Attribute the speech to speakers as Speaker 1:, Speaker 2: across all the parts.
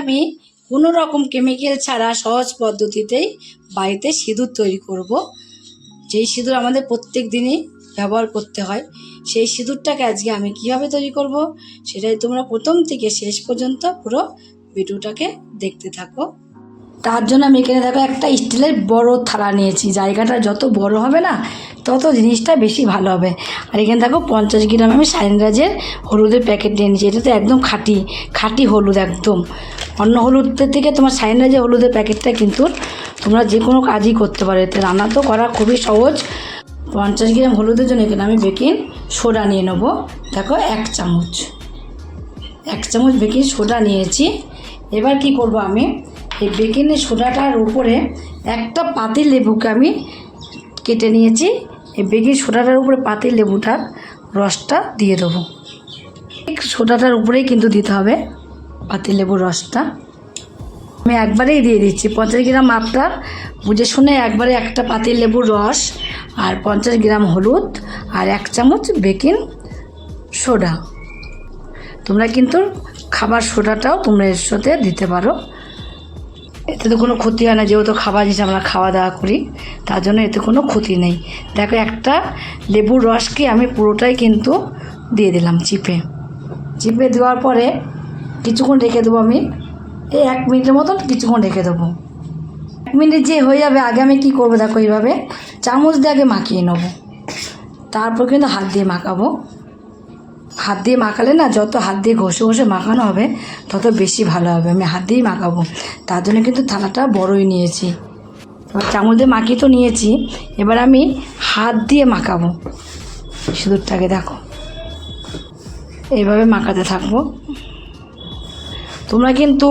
Speaker 1: আমি কোনো রকম কেমিক্যাল ছাড়া সহজ পদ্ধতিতেই বাড়িতে সিঁদুর তৈরি করব। যেই সিঁদুর আমাদের প্রত্যেক দিনই ব্যবহার করতে হয়, সেই সিঁদুরটাকে আজকে আমি কিভাবে তৈরি করব সেটাই তোমরা প্রথম থেকে শেষ পর্যন্ত পুরো ভিডিওটাকে দেখতে থাকো। তার জন্য আমি এখানে দেখো একটা স্টিলের বড় থালা নিয়েছি। জায়গাটা যত বড় হবে না তত জিনিসটা বেশি ভালো হবে। আর এখানে দেখো 50 গ্রাম আমি সাইনরাজের হলুদের প্যাকেট নিয়ে নিয়েছি। এটা তো একদম খাঁটি হলুদ, একদম অন্য হলুদের থেকে তোমার সাইনরাজের হলুদের প্যাকেটটা কিন্তু তোমরা যে কোনো কাজই করতে পারো। এতে রান্না তো করা খুবই সহজ। 50 গ্রাম হলুদের জন্য এখানে আমি বেকিং সোডা নিয়ে নেবো। দেখো 1 চামচ বেকিং সোডা নিয়েছি। এবার কি করব, আমি এই বেকিং সোডাটার উপরে একটা পাতি লেবুকে আমি কেটে নিয়েছি। এই বেকিং সোডাটার উপরে পাতি লেবুটার রসটা দিয়ে দেবো। সোডাটার উপরেই কিন্তু দিতে হবে পাতি লেবুর রসটা। আমি একবারেই দিয়ে দিচ্ছি 50 গ্রাম মাপটা বুঝে শুনে একবারে একটা পাতি লেবুর রস আর 50 গ্রাম হলুদ আর 1 চামচ বেকিং সোডা। তোমরা কিন্তু খাবার সোডাটাও তোমরা এর সাথে দিতে পারো, এতে তো কোনো ক্ষতি হয় না। যেহেতু খাবার জিনিস আমরা খাওয়া দাওয়া করি, তার জন্য এতে কোনো ক্ষতি নেই। দেখো একটা লেবুর রসকে আমি পুরোটাই কিন্তু দিয়ে দিলাম চিপে দেওয়ার পরে কিছুক্ষণ রেখে দেবো। আমি এই 1 মিনিটের মতন কিছুক্ষণ রেখে দেবো। 1 মিনিট যে হয়ে যাবে আগে আমি কি করব, দেখো এইভাবে চামচ দিয়ে আগে মাখিয়ে নেবো, তারপর কিন্তু হাত দিয়ে মাখাবো। হাত দিয়ে মাখালে না, যত হাত দিয়ে ঘষে মাখানো হবে তত বেশি ভালো হবে। আমি হাত দিয়েই মাখাবো, তার জন্য কিন্তু থালাটা বড়ই নিয়েছি। এবার চামচ দিয়ে মাখিয়ে তো নিয়েছি, এবার আমি হাত দিয়ে মাখাবো সিঁদুরটাকে। দেখো এইভাবে মাখাতে থাকবো। তোমরা কিন্তু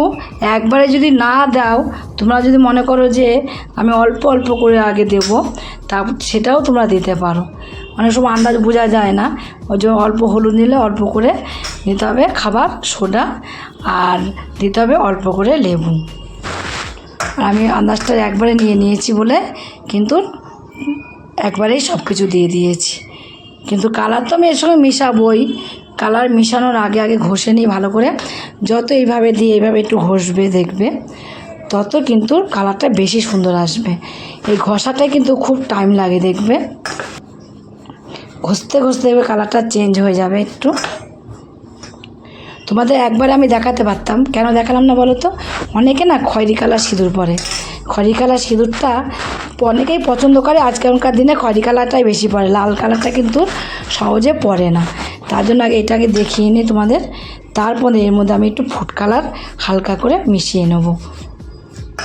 Speaker 1: একবারে যদি না দাও, তোমরা যদি মনে করো যে আমি অল্প অল্প করে আগে দেবো, তা সেটাও তোমরা দিতে পারো। অনেক সময় আন্দাজ বোঝা যায় না, ওই জন্য অল্প হলুদ নিলে অল্প করে নিতে হবে খাবার সোডা, আর দিতে হবে অল্প করে লেবু। আর আমি আন্দাজটা একবারে নিয়েছি বলে কিন্তু একবারেই সব কিছু দিয়ে দিয়েছি। কিন্তু কালার তো আমি এর সঙ্গে মিশাবই। কালার মিশানোর আগে ঘষে নিই ভালো করে। যত এইভাবে দিয়ে এইভাবে একটু ঘষবে দেখবে, তত কিন্তু কালারটা বেশি সুন্দর আসবে। এই ঘষাটাই কিন্তু খুব টাইম লাগে, দেখবে ঘষতে দেখবে কালারটা চেঞ্জ হয়ে যাবে একটু। তোমাদের একবারে আমি দেখাতে পারতাম, কেন দেখালাম না বলো তো? অনেকে না খয়েরি কালার সিঁদুর পরে। খয়েরি কালার সিঁদুরটা অনেকেই পছন্দ করে। আজকালকার দিনে খয়েরি কালারটাই বেশি পরে, লাল কালারটা কিন্তু সহজে পরে না। তার জন্য আগে এটাকে দেখিয়ে নিই তোমাদের। তারপরে এর মধ্যে আমি একটু ফুড কালার হালকা করে মিশিয়ে নেব,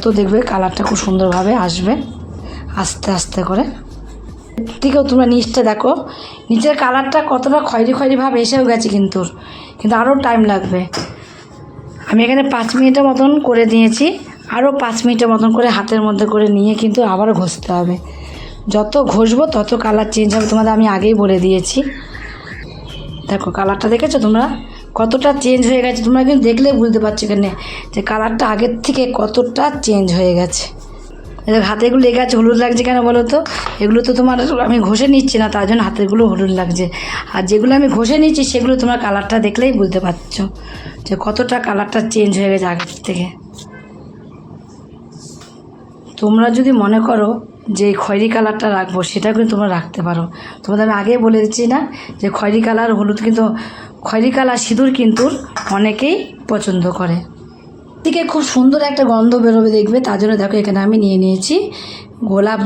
Speaker 1: তো দেখবে কালারটা খুব সুন্দরভাবে আসবে আস্তে আস্তে করে। থেকেও তোমরা নিচটা দেখো, নিচের কালারটা কতটা খয়েরি ভাব এসেও গেছে, কিন্তু আরও টাইম লাগবে। আমি এখানে 5 মিনিটের মতন করে দিয়েছি। আরও 5 মিনিটের মতন করে হাতের মধ্যে করে নিয়ে কিন্তু আবারও ঘষতে হবে। যত ঘষবো তত কালার চেঞ্জ হবে, তোমাদের আমি আগেই বলে দিয়েছি। দেখো কালারটা দেখেছো তোমরা কতটা চেঞ্জ হয়ে গেছে। তোমরা কিন্তু দেখলে বুঝতে পারছো এখানে যে কালারটা আগের থেকে কতটা চেঞ্জ হয়ে গেছে। হাতে এগুলো লেগে আছে, হলুদ লাগছে কেন বলো তো? এগুলো তো তোমার আমি ঘষে নিচ্ছি না, তার জন্য হাতেরগুলো হলুদ লাগছে। আর যেগুলো আমি ঘষে নিচ্ছি সেগুলো তোমার কালারটা দেখলেই বুঝতে পারছো যে কতটা কালারটা চেঞ্জ হয়ে গেছে আগের থেকে। তোমরা যদি মনে করো যে খয়েরি কালারটা রাখবো, সেটা কিন্তু তোমরা রাখতে পারো। তোমাদের আমি আগেই বলে দিচ্ছি না যে খয়েরি কালার হলুদ, কিন্তু খয়েরি কালার সিঁদুর কিন্তু অনেকেই পছন্দ করে। থেকে খুব সুন্দর একটা গন্ধ বেরোবে দেখবে। তার জন্য দেখো এখানে আমি নিয়ে নিয়েছি গোলাপ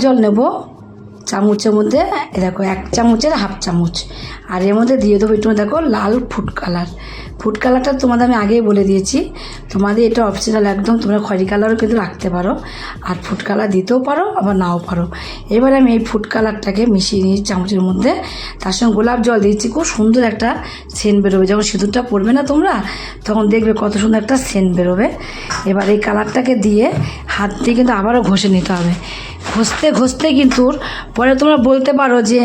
Speaker 1: জল নেব চামচের মধ্যে। দেখো 1 চামচের হাফ চামচ। আর এর মধ্যে দিয়ে দেবো একটু দেখো লাল ফুড কালারটা তোমাদের আমি আগেই বলে দিয়েছি। তোমাদের এটা অপশনাল একদম, তোমরা খয়েরি কালারও কিন্তু রাখতে পারো, আর ফুড কালার দিতেও পারো আবার নাও পারো। এবার আমি এই ফুড কালারটাকে মিশিয়ে নিয়েছি চামচের মধ্যে, তার সঙ্গে গোলাপ জল দিয়েছি। খুব সুন্দর একটা সেন্ট বেরোবে যখন সিঁদুরটা পড়বে না তোমরা, তখন দেখবে কত সুন্দর একটা সেন্ট বেরোবে। এবার এই কালারটাকে দিয়ে হাত দিয়ে কিন্তু আবারও ঘষে নিতে হবে। ঘষতে কিন্তু পরে তোমরা বলতে পারো যে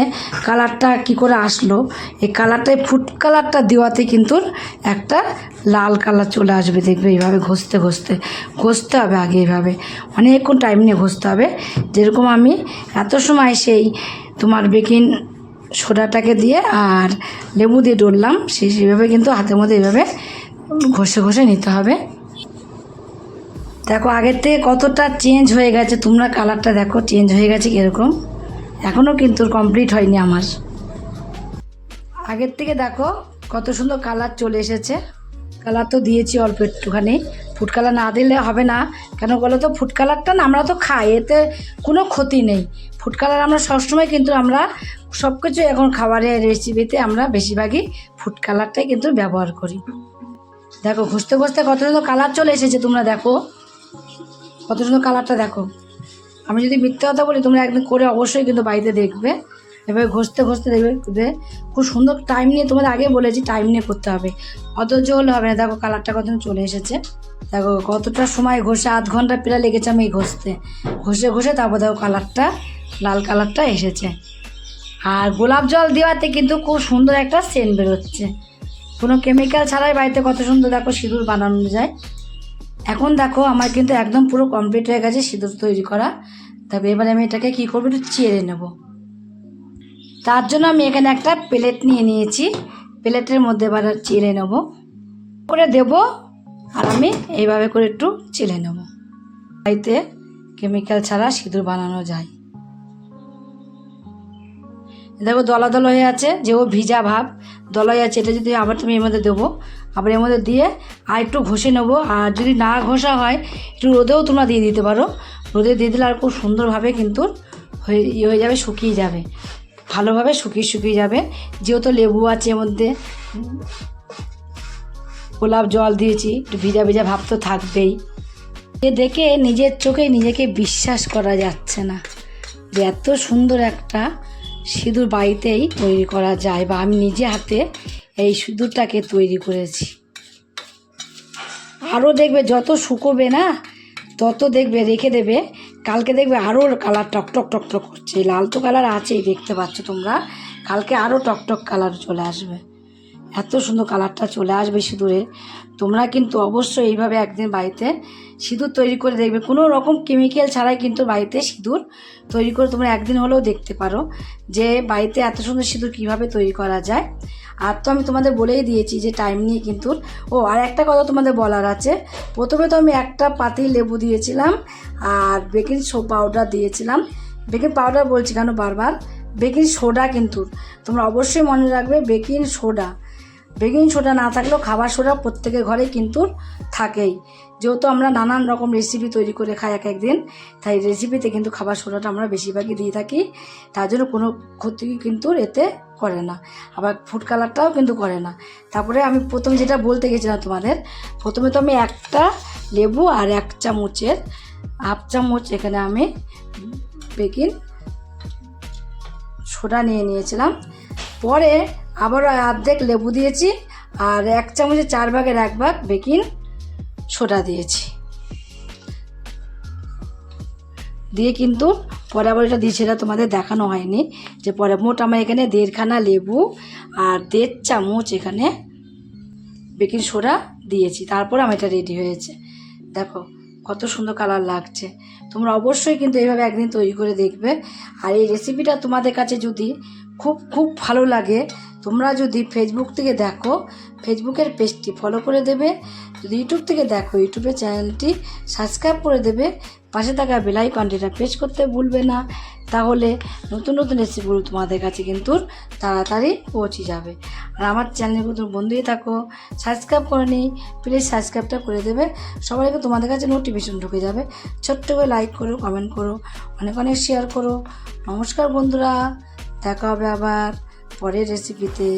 Speaker 1: কালারটা কি করে আসলো। এই কালারটাই ফুড কালারটা দেওয়াতে কিন্তু একটা লাল কালার চলে আসবে, দেখবে এইভাবে ঘষতে হবে আগে। এইভাবে অনেকক্ষণ টাইম নিয়ে ঘষতে হবে। যেরকম আমি এত সময় সেই তোমার বেকিং সোডাটাকে দিয়ে আর লেবু দিয়ে ডললাম, সেইভাবে কিন্তু হাতের মধ্যে এইভাবে ঘষে ঘষে নিতে হবে। দেখো আগের থেকে কতটা চেঞ্জ হয়ে গেছে, তোমরা কালারটা দেখো চেঞ্জ হয়ে গেছে কীরকম। এখনও কিন্তু কমপ্লিট হয়নি আমার। আগের থেকে দেখো কত সুন্দর কালার চলে এসেছে। কালার তো দিয়েছি অল্প একটুখানি, ফুড কালার না দিলে হবে না। কেন বলো তো, ফুড কালারটা না আমরা তো খাই, এতে কোনো ক্ষতি নেই। ফুড কালার আমরা সবসময় কিন্তু আমরা সব কিছু এখন খাবারের রেসিপিতে আমরা বেশিরভাগই ফুড কালারটাই কিন্তু ব্যবহার করি। দেখো ঘষতে ঘষতে কত সুন্দর কালার চলে এসেছে, তোমরা দেখো কত সুন্দর কালারটা দেখো। আমি যদি মিথ্যে কথা বলি, তোমরা একদিন করে অবশ্যই কিন্তু বাড়িতে দেখবে। এভাবে ঘষতে ঘষতে দেখবে খুব সুন্দর। টাইম নিয়ে, তোমাদের আগে বলেছি টাইম নিয়ে করতে হবে, অধৈর্য হলে হবে না। দেখো কালারটা কত চলে এসেছে, দেখো কতটা সময় ঘষে, আধ ঘন্টা প্রায় লেগেছে আমি ঘষতে। ঘষে ঘষে তারপর দেখো কালারটা, লাল কালারটা এসেছে। আর গোলাপ জল দেওয়াতে কিন্তু খুব সুন্দর একটা সেন্ট বেরোচ্ছে, কোনো কেমিক্যাল ছাড়াই বাড়িতে কত সুন্দর দেখো সিঁদুর বানানো যায়। এখন দেখো আমার কিন্তু একদম পুরো কমপ্লিট হয়ে গেছে সিঁদুর তৈরি করা। তবে এবার আমি এটাকে কী করবো, একটু চেড়ে নেব। তার জন্য আমি এখানে একটা প্লেট নিয়ে নিয়েছি, প্লেটের মধ্যে এবার চেড়ে নেব করে দেব। আর আমি এইভাবে করে একটু চেলে নেব। বাড়িতে কেমিক্যাল ছাড়া সিঁদুর বানানো যায়। দেখো দলা দলা হয়ে আছে, যে ও ভিজা ভাব দলাই আছে, এটা যদি আবার তুমি এর মধ্যে দেবো, আবার এর মধ্যে দিয়ে আর একটু ঘষে নেবো। আর যদি না ঘষা হয় একটু রোদেও তোমরা দিয়ে দিতে পারো, রোদে দিয়ে দিলে আর খুব সুন্দরভাবে কিন্তু হয়ে যাবে, শুকিয়ে যাবে, ভালোভাবে শুকিয়ে যাবে। যেহেতু লেবু আছে এর মধ্যে, গোলাপ জল দিয়েছি, একটু ভিজা ভিজা ভাব তো থাকবেই। এ দেখে নিজের চোখে নিজেকে বিশ্বাস করা যাচ্ছে না যে এত সুন্দর একটা সিঁদুর বাড়িতেই তৈরি করা যায়, বা আমি নিজে হাতে এই সিঁদুরটাকে তৈরি করেছি। আরও দেখবে যত শুকোবে না তত দেখবে রেখে দেবে, কালকে দেখবে আরও কালার টকটক টকটক করছে। লাল তো কালার আছেই, দেখতে পাচ্ছ তোমরা, কালকে আরও টকটক কালার চলে আসবে, এত সুন্দর কালারটা চলে আসবে সিঁদুরে। তোমরা কিন্তু অবশ্যই এইভাবে একদিন বাড়িতে সিঁদুর তৈরি করে দেখবে, কোনো রকম কেমিক্যাল ছাড়াই কিন্তু বাড়িতে সিঁদুর তৈরি করে তোমরা একদিন হলেও দেখতে পারো যে বাড়িতে এত সুন্দর সিঁদুর কীভাবে তৈরি করা যায়। আর তো আমি তোমাদের বলেই দিয়েছি যে টাইম নিয়ে কিন্তু। ও আর একটা কথা তোমাদের বলার আছে, প্রথমে তো আমি একটা পাতি লেবু দিয়েছিলাম আর বেকিং পাউডার দিয়েছিলাম। বেকিং পাউডার বলছি কেন বারবার, বেকিং সোডা কিন্তু তোমরা অবশ্যই মনে রাখবে, বেকিং সোডা। বেকিং সোডা না থাকলেও খাবার সোডা প্রত্যেকের ঘরেই কিন্তু থাকেই, যেহেতু আমরা নানান রকম রেসিপি তৈরি করে খাই এক একদিন, তাই রেসিপিতে কিন্তু খাবার সোডাটা আমরা বেশিরভাগই দিয়ে থাকি। তার জন্য কোনো ক্ষতি কিন্তু এতে করে না, আবার ফুড কালারটাও কিন্তু করে না। তারপরে আমি প্রথমে যেটা বলতে গেছিলাম তোমাদের, প্রথমে তো আমি একটা লেবু আর 1 চামচের হাফ চামচ এখানে আমি বেকিং সোডা নিয়ে নিয়েছিলাম। পরে আবারও অর্ধেক লেবু দিয়েছি আর 1 চামচের 4 ভাগের 1 ভাগ বেকিং সোডা দিয়েছি, দিয়ে কিন্তু পরে আবার এটা দিয়েছি, এটা তোমাদের দেখানো হয়নি যে পরে মোট আমার এখানে 1.5 খানা লেবু আর 1.5 চামচ এখানে বেকিং সোডা দিয়েছি। তারপর আমার এটা রেডি হয়েছে। দেখো কত সুন্দর কালার লাগছে। তোমরা অবশ্যই কিন্তু এইভাবে একদিন তৈরি করে দেখবে। আর এই রেসিপিটা তোমাদের কাছে যদি খুব খুব ভালো লাগে, তোমরা যদি ফেসবুক থেকে দেখো, ফেসবুকের পেজটি ফলো করে দেবে। যদি ইউটিউব থেকে দেখো, ইউটিউবের চ্যানেলটি সাবস্ক্রাইব করে দেবে। পাশে থাকা বেল আইকনটিটা প্রেস করতে ভুলবে না, তাহলে নতুন নতুন রেসিপিগুলো তোমাদের কাছে কিন্তু তাড়াতাড়ি পৌঁছে যাবে। আর আমার চ্যানেলে নতুন বন্ধুই থাকো, সাবস্ক্রাইব করে নিই, প্লিজ সাবস্ক্রাইবটা করে দেবে, সবাইকে তোমাদের কাছে নোটিফিকেশন ঢুকে যাবে। ছোট্ট করে লাইক করো, কমেন্ট করো, অনেক অনেক শেয়ার করো। নমস্কার বন্ধুরা, দেখা হবে আবার পরের রেসিপিতে।